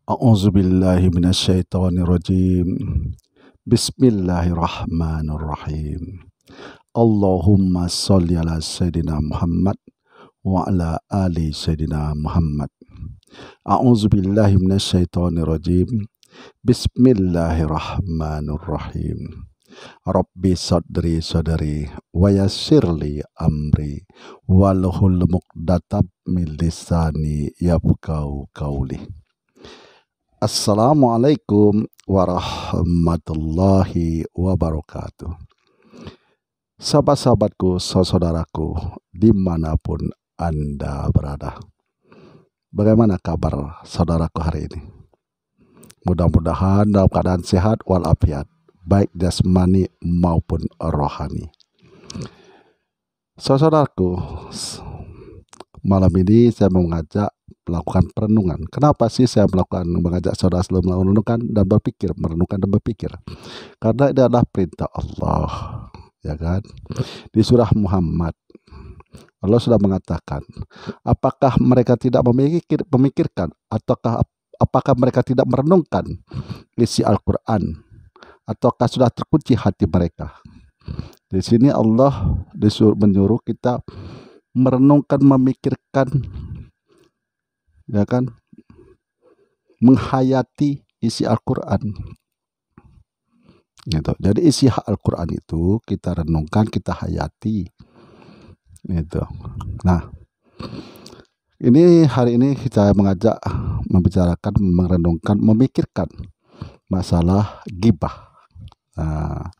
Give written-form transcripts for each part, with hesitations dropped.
A'udzubillahi minasyaitonirrajim. Bismillahirrahmanirrahim. Allahumma sholli ala Sayyidina Muhammad wa ala ali Sayyidina Muhammad. A'udzubillahi minasyaitonirrajim. Bismillahirrahmanirrahim. Rabbi sadri wa yassirli amri wahlul 'uqdatam min lisani yafqahu qawli. Assalamualaikum warahmatullahi wabarakatuh. Sahabat-sahabatku, saudaraku, dimanapun Anda berada. Bagaimana kabar saudaraku hari ini? Mudah-mudahan dalam keadaan sehat walafiat, baik jasmani maupun rohani. Saudaraku, malam ini saya mengajak melakukan perenungan. Kenapa sih saya mengajak saudara selalu merenungkan dan berpikir, merenungkan dan berpikir? Karena ini adalah perintah Allah, ya kan? Di surah Muhammad, Allah sudah mengatakan, apakah mereka tidak memikirkan, ataukah apakah mereka tidak merenungkan isi Al-Quran, ataukah sudah terkunci hati mereka? Di sini Allah menyuruh kita merenungkan, memikirkan, ya kan, menghayati isi Al-Quran gitu. Jadi isi Al-Quran itu kita renungkan, kita hayati gitu. Nah, ini hari ini kita mengajak membicarakan, merenungkan, memikirkan masalah ghibah. Nah,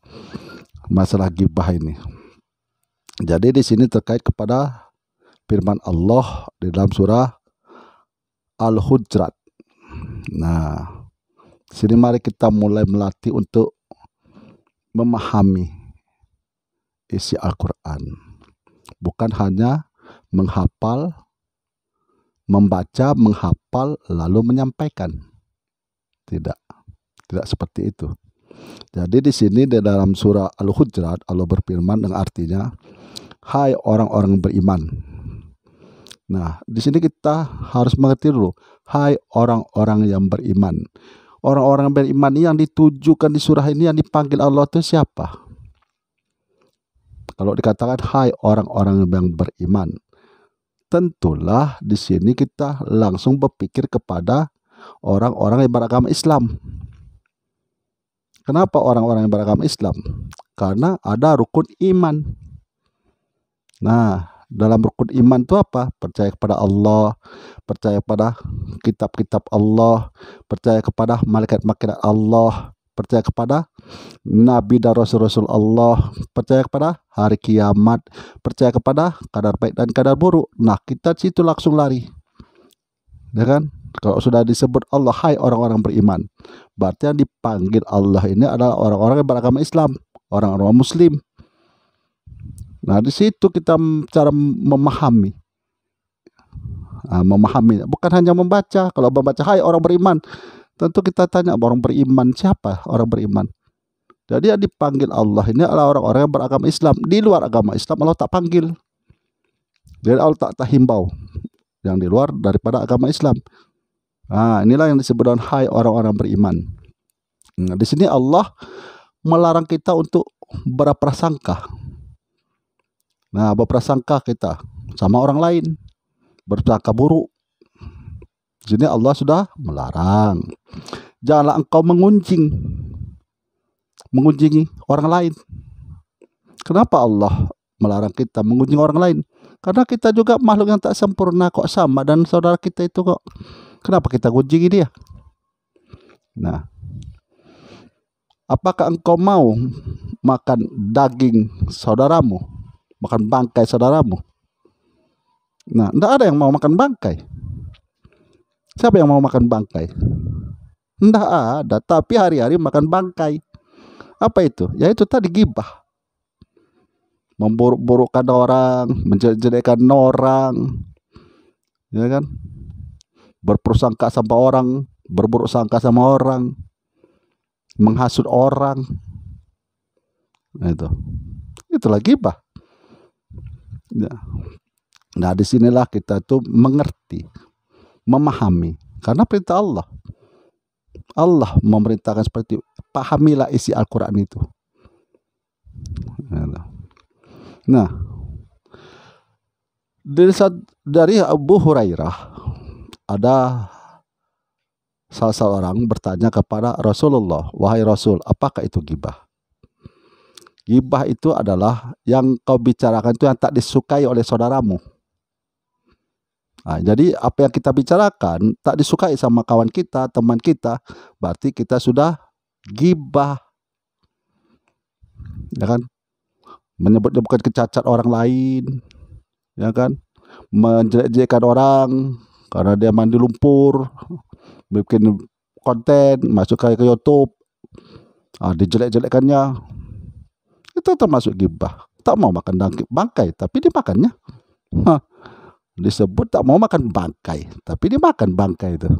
masalah ghibah ini. Jadi di sini terkait kepada firman Allah di dalam surah Al-Hujurat. Nah, sini mari kita mulai melatih untuk memahami isi Al-Quran. Bukan hanya menghafal, membaca, menghafal, lalu menyampaikan. Tidak seperti itu. Jadi di sini di dalam surah Al-Hujurat Allah berfirman dengan artinya, hai orang-orang beriman. Nah, di sini kita harus mengerti dulu, hai orang-orang yang beriman. Orang-orang beriman yang ditujukan di surah ini, yang dipanggil Allah itu siapa? Kalau dikatakan hai orang-orang yang beriman, tentulah di sini kita langsung berpikir kepada orang-orang yang beragama Islam. Kenapa orang-orang yang beragama Islam? Karena ada rukun iman. Nah, dalam rukun iman itu apa? Percaya kepada Allah, percaya kepada kitab-kitab Allah, percaya kepada malaikat-malaikat Allah, percaya kepada nabi dan rasul-rasul Allah, percaya kepada hari kiamat, percaya kepada kadar baik dan kadar buruk. Nah, kita situ langsung lari, ya kan? Kalau sudah disebut Allah, hai orang-orang beriman, berarti yang dipanggil Allah ini adalah orang-orang yang beragama Islam, orang-orang Muslim. Nah, di situ kita cara memahami. Memahami, bukan hanya membaca. Kalau membaca hai orang beriman, tentu kita tanya orang beriman siapa orang beriman. Jadi yang dipanggil Allah ini adalah orang-orang yang beragama Islam. Di luar agama Islam Allah tak panggil. Jadi Allah tak himbau yang di luar daripada agama Islam. Nah, inilah yang disebut dengan hai orang-orang beriman. Nah, di sini Allah melarang kita untuk berprasangka. Nah, berprasangka kita sama orang lain, berprasangka buruk. Di sini Allah sudah melarang. Janganlah engkau mengunjingi orang lain. Kenapa Allah melarang kita mengunjingi orang lain? Karena kita juga makhluk yang tak sempurna kok, sama dan saudara kita itu kok. Kenapa kita kunjungi dia? Nah, apakah engkau mau makan daging saudaramu, makan bangkai saudaramu? Nah, tidak ada yang mau makan bangkai. Siapa yang mau makan bangkai? Tidak ada, tapi hari-hari makan bangkai. Apa itu? Ya itu tadi ghibah. Memburuk-burukkan orang, menjelek-jelekkan orang, ya kan? Berprasangka sama orang, berburuk sangka sama orang, menghasut orang. Nah, itulah ghibah. Nah, disinilah kita tuh mengerti, memahami, karena perintah Allah. Allah memerintahkan seperti itu. Pahamilah isi Al-Quran itu. Nah, dari Abu Hurairah ada salah seorang bertanya kepada Rasulullah, "Wahai Rasul, apakah itu ghibah?" Ghibah itu adalah yang kau bicarakan itu yang tak disukai oleh saudaramu. Nah, jadi apa yang kita bicarakan tak disukai sama kawan kita, teman kita, berarti kita sudah ghibah, ya kan? Menyebut-nyebutkan kecacat orang lain, ya kan? Menjelek-jelekkan orang karena dia mandi lumpur, bikin konten masuk ke YouTube, dijelek-jelekkannya, itu termasuk ghibah. Tak mau makan bangkai tapi dimakannya. Disebut tak mau makan bangkai tapi dimakan bangkai itu.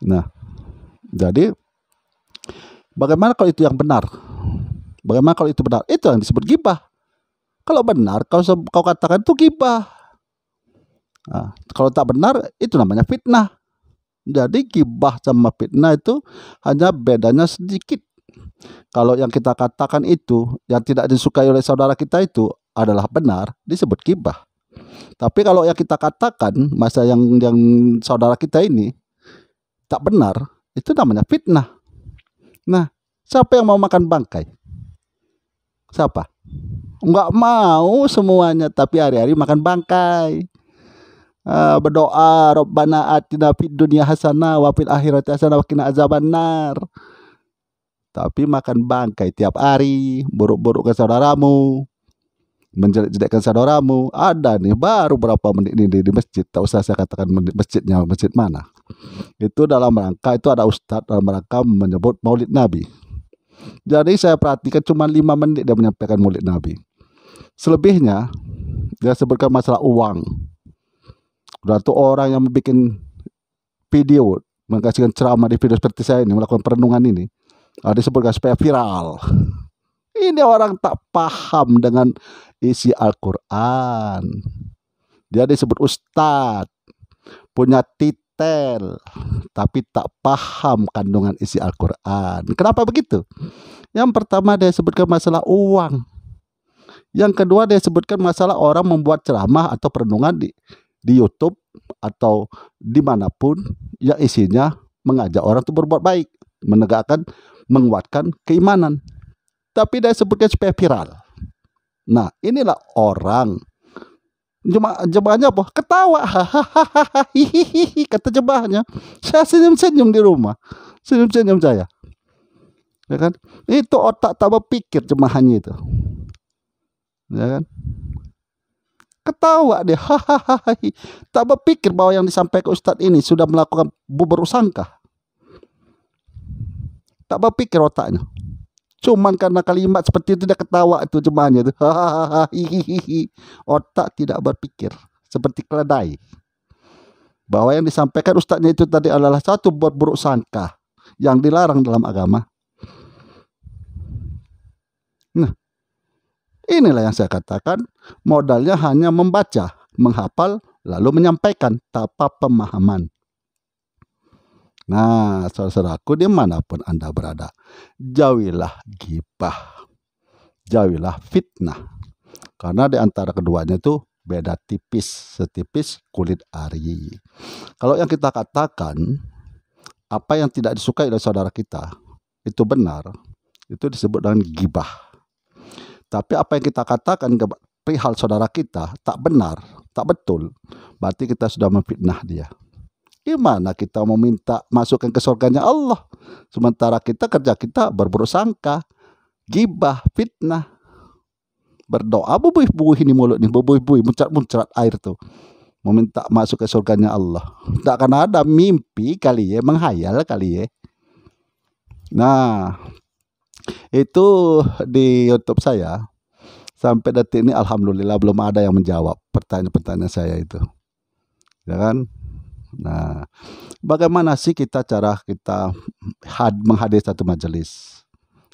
Nah, jadi bagaimana kalau itu yang benar? Bagaimana kalau itu benar? Itu yang disebut ghibah. Kalau benar kau katakan itu ghibah. Nah, kalau tak benar itu namanya fitnah. Jadi ghibah sama fitnah itu hanya bedanya sedikit. Kalau yang kita katakan itu yang tidak disukai oleh saudara kita itu adalah benar, disebut ghibah. Tapi kalau yang kita katakan masa yang saudara kita ini tak benar, itu namanya fitnah. Nah, siapa yang mau makan bangkai? Siapa? Enggak mau semuanya, tapi hari-hari makan bangkai. Berdoa, Rabbana atina fid dunya hasanah wa fil akhirati hasanah wa qina azabannar. Tapi makan bangkai tiap hari, buruk-buruk ke saudaramu, menjelek-jelekkan saudaramu. Ada nih baru berapa menit ini di masjid, tak usah saya katakan masjidnya masjid mana. Itu dalam rangka, itu ada ustadz dalam rangka menyebut maulid Nabi. Jadi saya perhatikan cuma 5 menit dia menyampaikan maulid Nabi. Selebihnya dia sebutkan masalah uang. Udah tuh orang yang membuat video, mengkasihkan ceramah di video seperti saya ini, melakukan perenungan ini, disebutkan supaya viral. Ini orang tak paham dengan isi Al-Quran. Dia disebut ustadz, punya titel, tapi tak paham kandungan isi Al-Quran. Kenapa begitu? Yang pertama dia sebutkan masalah uang. Yang kedua dia sebutkan masalah orang membuat ceramah atau perenungan di YouTube atau dimanapun yang isinya mengajak orang untuk berbuat baik, menegakkan, menguatkan keimanan. Tapi dia sebutkan supaya viral. Nah, inilah orang. Jemaahnya apa? Ketawa. Kata jemaahnya. Saya senyum-senyum di rumah. Senyum-senyum saya. Ya kan? Itu otak tak berpikir jemaahnya itu. Ya kan? Ketawa dia. Tak berpikir bahwa yang disampaikan Ustadz ini sudah melakukan berprasangka. Tak berpikir otaknya. Cuman karena kalimat seperti itu dia ketawa itu jemaahnya itu. Otak tidak berpikir, seperti keledai. Bahwa yang disampaikan ustadznya itu tadi adalah satu buruk sangka yang dilarang dalam agama. Nah, inilah yang saya katakan, modalnya hanya membaca, menghafal, lalu menyampaikan tanpa pemahaman. Nah, saudaraku dimanapun Anda berada, jauhilah ghibah, jauhilah fitnah. Karena di antara keduanya itu beda tipis, setipis kulit ari. Kalau yang kita katakan, apa yang tidak disukai oleh saudara kita, itu benar, itu disebut dengan ghibah. Tapi apa yang kita katakan perihal saudara kita tak benar, tak betul, berarti kita sudah memfitnah dia. Gimana kita mau minta masukkan ke surganya Allah, sementara kerja kita berburuk sangka, ghibah, fitnah, berdoa bubuh-bubuh ini mulut nih, bubuh-bubuh, muncrat-muncrat air tuh, meminta masuk ke surganya Allah. Tak akan ada mimpi kali ya, menghayal kali ya. Nah, itu di YouTube saya sampai detik ini alhamdulillah belum ada yang menjawab pertanyaan-pertanyaan saya itu, ya kan? Nah, bagaimana sih cara kita menghadiri satu majelis?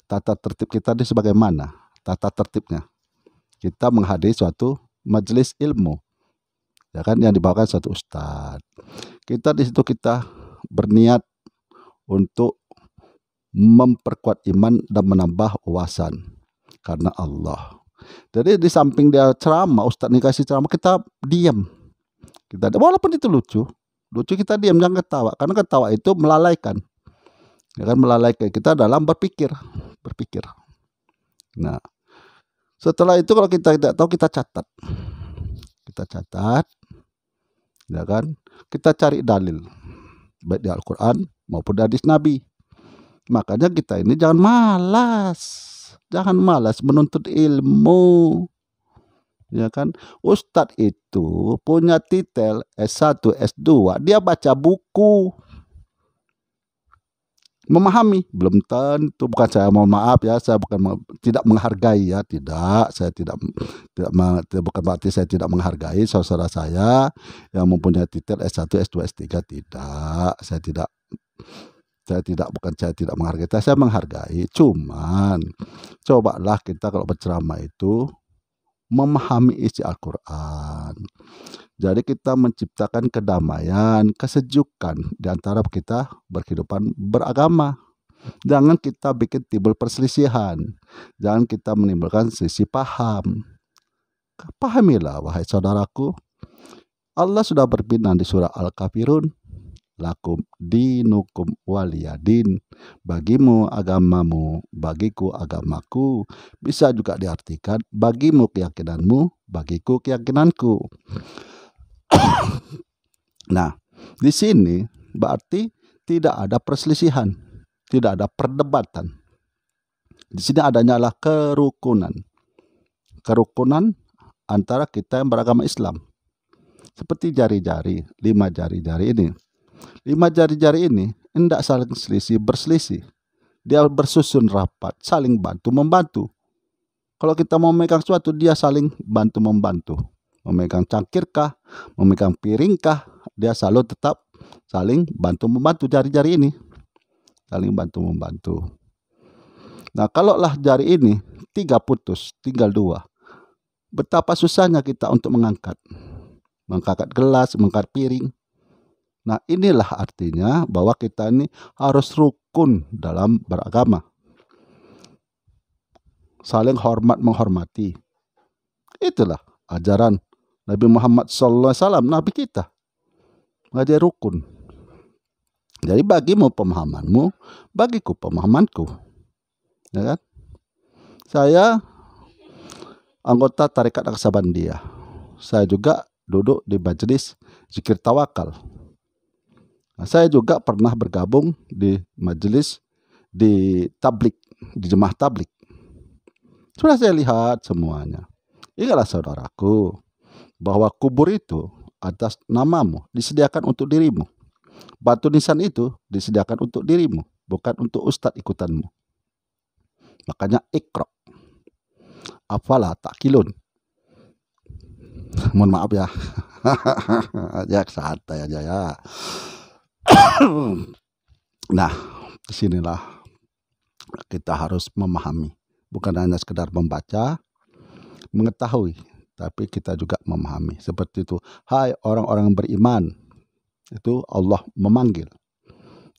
Tata tertib kita ini sebagaimana? Tata tertibnya kita menghadiri suatu majelis ilmu, ya kan, yang dibawakan satu ustadz. Kita di situ kita berniat untuk memperkuat iman dan menambah wawasan karena Allah. Jadi di samping dia ceramah, ustaz nih kasih ceramah, kita diam. Kita walaupun itu lucu kita diam, jangan ketawa, karena ketawa itu melalaikan. Ya kan, melalaikan kita dalam berpikir. Nah, setelah itu kalau kita tidak tahu, kita catat. Ya kan? Kita cari dalil baik di Al-Qur'an maupun di hadis Nabi. Makanya kita ini jangan malas menuntut ilmu. Ya kan? Ustadz itu punya titel S1, S2, dia baca buku. Memahami belum tentu, bukan saya, mohon maaf ya, saya bukan tidak menghargai ya, bukan berarti saya tidak menghargai saudara saya yang mempunyai titel S1, S2, S3, tidak. Saya tidak menghargai, saya menghargai. Cuman cobalah kita kalau berceramah itu memahami isi Al-Qur'an. Jadi kita menciptakan kedamaian, kesejukan di antara kita berkehidupan beragama. Jangan kita bikin timbul perselisihan. Jangan kita menimbulkan selisih paham. Pahamilah wahai saudaraku, Allah sudah berfirman di surah Al-Kafirun, lakum dinukum waliyadin, bagimu agamamu, bagiku agamaku. Bisa juga diartikan bagimu keyakinanmu, bagiku keyakinanku. Nah, di sini berarti tidak ada perselisihan, tidak ada perdebatan. Di sini adanya adalah kerukunan antara kita yang beragama Islam. Seperti jari-jari, 5 jari-jari ini. 5 jari-jari ini hendak saling berselisih. Dia bersusun rapat, saling bantu-membantu. Kalau kita mau memegang sesuatu, dia saling bantu-membantu. Memegang cangkirkah, memegang piringkah, dia selalu tetap saling bantu-membantu. Jari-jari ini saling bantu-membantu. Nah, kalaulah jari ini 3 putus, tinggal 2, betapa susahnya kita untuk mengangkat gelas, mengangkat piring. Nah, inilah artinya bahwa kita ini harus rukun dalam beragama. Saling hormat menghormati. Itulah ajaran Nabi Muhammad SAW, Nabi kita. Mengajar rukun. Jadi bagimu pemahamanmu, bagiku pemahamanku. Ya kan? Saya anggota Tarekat Naksabandiyah. Saya juga duduk di majelis zikir tawakal. Nah, saya juga pernah bergabung di majelis di tablik, di jemaah tablik. Sudah saya lihat semuanya. Ingatlah saudaraku, bahwa kubur itu atas namamu disediakan untuk dirimu. Batu nisan itu disediakan untuk dirimu, bukan untuk ustadz ikutanmu. Makanya ikra, afala ta'qilun. Mohon maaf ya. Ya santai aja ya. Nah, disinilah kita harus memahami, bukan hanya sekedar membaca, mengetahui, tapi kita juga memahami. Seperti itu, hai orang-orang beriman, itu Allah memanggil.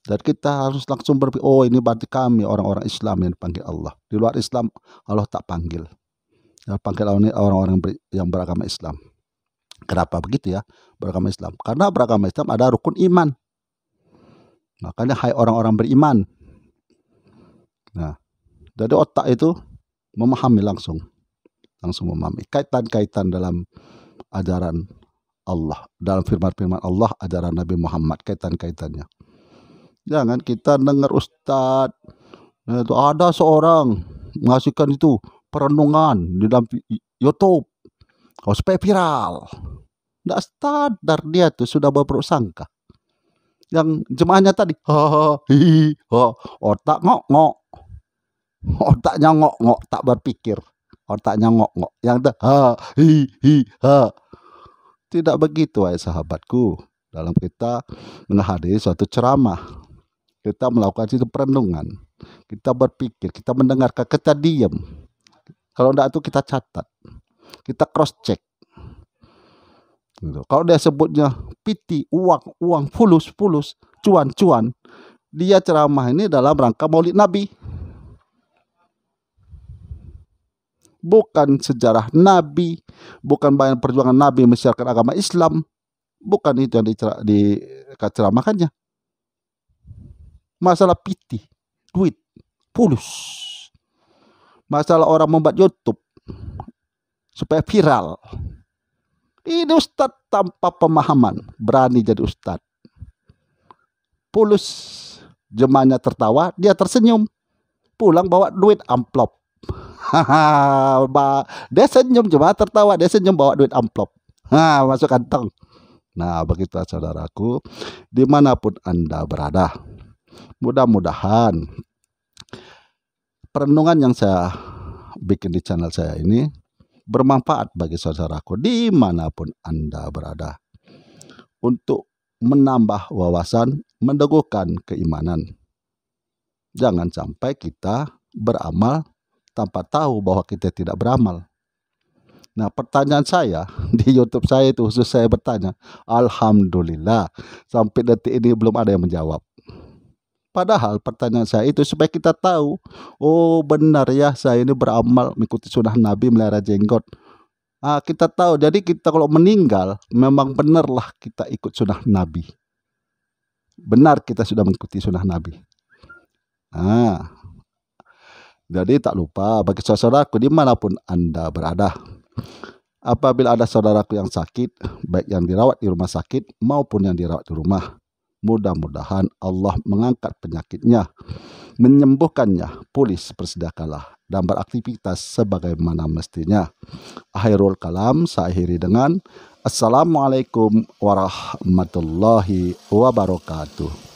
Dan kita harus langsung berpikir, oh ini berarti kami orang-orang Islam yang dipanggil Allah. Di luar Islam Allah tak panggil. Yang panggil Allah ini orang-orang yang beragama Islam. Kenapa begitu ya? Beragama Islam. Karena beragama Islam ada rukun iman. Makanya hai orang-orang beriman. Nah, dari otak itu memahami langsung memahami kaitan-kaitan dalam ajaran Allah, dalam firman-firman Allah, ajaran Nabi Muhammad, kaitan-kaitannya. Jangan kita dengar ustadz itu ada seorang mengasihkan itu perenungan di dalam YouTube supaya viral. Nggak sadar dia tuh sudah berburuk sangka. Yang jemaahnya tadi otak ngok-ngok, otaknya ngok-ngok, tak berpikir. Otaknya ngok-ngok, yang tidak begitu wahai sahabatku. Dalam kita menghadiri suatu ceramah, kita melakukan itu perenungan, kita berpikir, kita mendengarkan, kita diam. Kalau tidak itu kita catat, kita cross check. Kalau dia sebutnya piti, uang, fulus, cuan, Dia ceramah ini dalam rangka Maulid Nabi. Bukan sejarah Nabi, bukan bayan perjuangan Nabi mensiarkan agama Islam. Bukan itu yang diceramahkannya. Masalah piti, duit, fulus. Masalah orang membuat YouTube supaya viral. Ini ustadz tanpa pemahaman, berani jadi ustadz. Fulus, jemaahnya tertawa, dia tersenyum. Pulang bawa duit amplop. Dia senyum, jemaah tertawa, dia senyum bawa duit amplop. Masuk kantong. Nah, begitu saudaraku, dimanapun Anda berada. Mudah-mudahan perenungan yang saya bikin di channel saya ini bermanfaat bagi saudaraku dimanapun Anda berada. Untuk menambah wawasan, meneguhkan keimanan. Jangan sampai kita beramal tanpa tahu bahwa kita tidak beramal. Nah, pertanyaan saya di YouTube saya itu khusus saya bertanya, alhamdulillah sampai detik ini belum ada yang menjawab. Padahal pertanyaan saya itu supaya kita tahu, oh benar ya saya ini beramal mengikuti sunnah Nabi melihara jenggot. Kita tahu, jadi kita kalau meninggal memang benarlah kita ikut sunnah Nabi. Benar kita sudah mengikuti sunnah Nabi. Jadi tak lupa bagi saudaraku dimanapun Anda berada. Apabila ada saudaraku yang sakit, baik yang dirawat di rumah sakit maupun yang dirawat di rumah, mudah-mudahan Allah mengangkat penyakitnya, menyembuhkannya, pulih bersediakalah dan beraktivitas sebagaimana mestinya. Akhirul kalam, saya akhiri dengan Assalamualaikum warahmatullahi wabarakatuh.